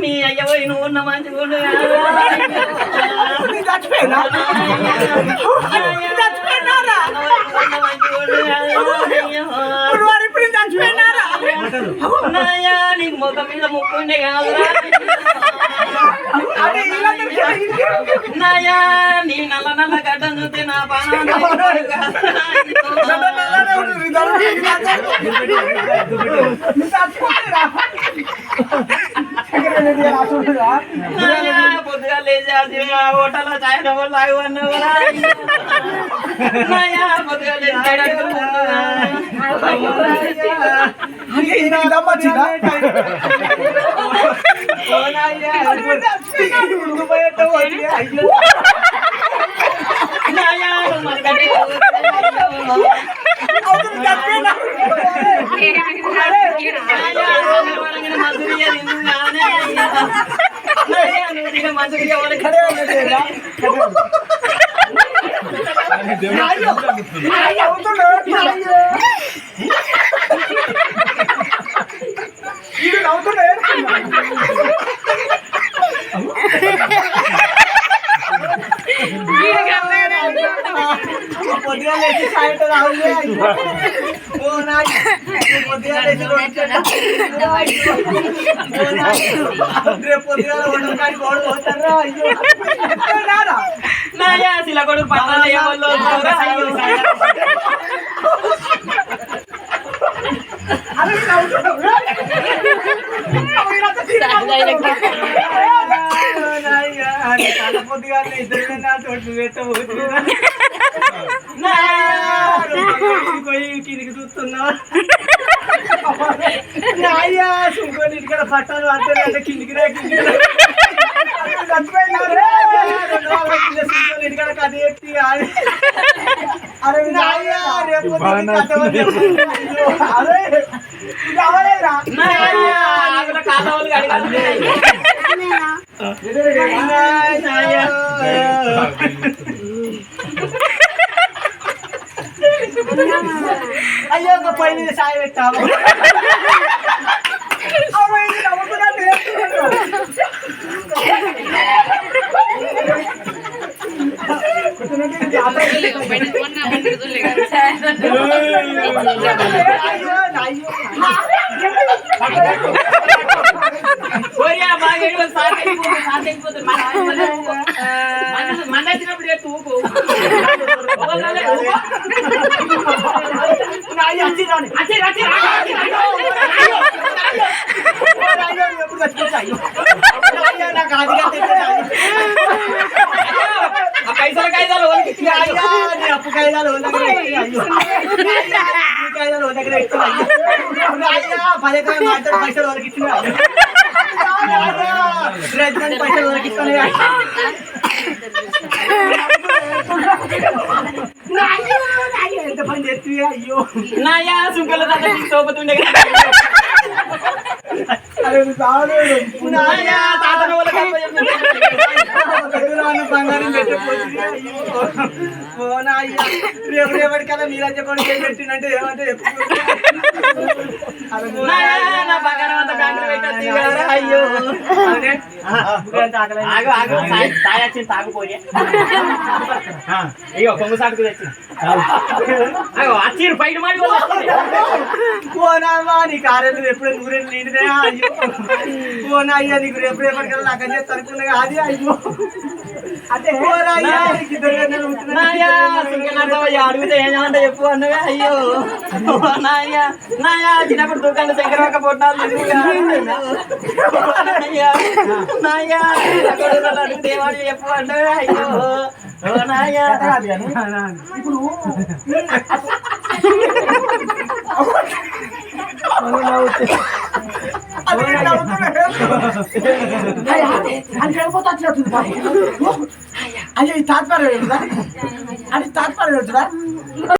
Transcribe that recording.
నీ అయ్య పోయి నువ్వు ఉన్న మంచి నీకు ముఖం మీద ముక్కుండే కాదురా నాయా నీ నల్ల నల్ల గడ్డం చూస్తే నా పానం పొద్దుగా లేచి హోటల్లో చాయ్ డబ్బులు తాగమన్నావు నాయా పొద్దుగా పొద్దుగా లేచి సాయంత్రం రావులే పొద్దుగా లేచి పొద్దుగా వంటకానికి ఓడి పోతారా నాయా శిల కొడుకు పట్టాలి పొద్దుగా ఇద్దరు తోటి పెట్టబోతున్నా కిందికి చూస్తున్నా నాయ్యా సుంకొని ఇక్కడ పట్టాలు అంటే కిందికి ఇంటికాడ కథ ఎత్తి అరే నాయ్యా రేపు అరే కాదవులు అయ్యో ఒక పై మీద సాయి పెట్టాము మండచ్చినప్పుడు పైసలు కాయిదాలు అప్పు కాయిదాలు కాయిదాలు దగ్గర పది ఎకరాలు మాట్లాడు పైసలు వరకు ఇచ్చిన పైసలు వరకు ఇస్తాను ఎంత పని చేస్తే అయ్యో నాయా సుంకల సోపతుండే బంగారం రేపు రేపటి కదా మీరంతా కూడా పెట్టిందంటే ఏమంటే బంగారం అంతా బ్యాంకులో పెట్టచ్చు అయ్యో తాగిపోయి అయ్యో కొంగు సాటుకు తెచ్చి వచ్చి బయట మాట పోనామా నీ కారెలు ఎప్పుడు నూరేళ్ళు నీటిదే అయ్యో పోనా అయ్యా నీకు రేపు రేపటికల్లా నాకు అని అనుకున్నా అది అయ్యో అదే అడిగితే ఏమంటే చెప్పు అన్నవే అయ్యో నాయ్యా నాయా చిన్నప్పుడు దుకాణంలో శంకరక్క పొట్టాలు నాయా అడిగితే ఏమని చెప్పు అన్నవే అయ్యో నాయా ఇప్పుడు అయ్యో ఈ తాత్పర్యం అది తాత్పర్యం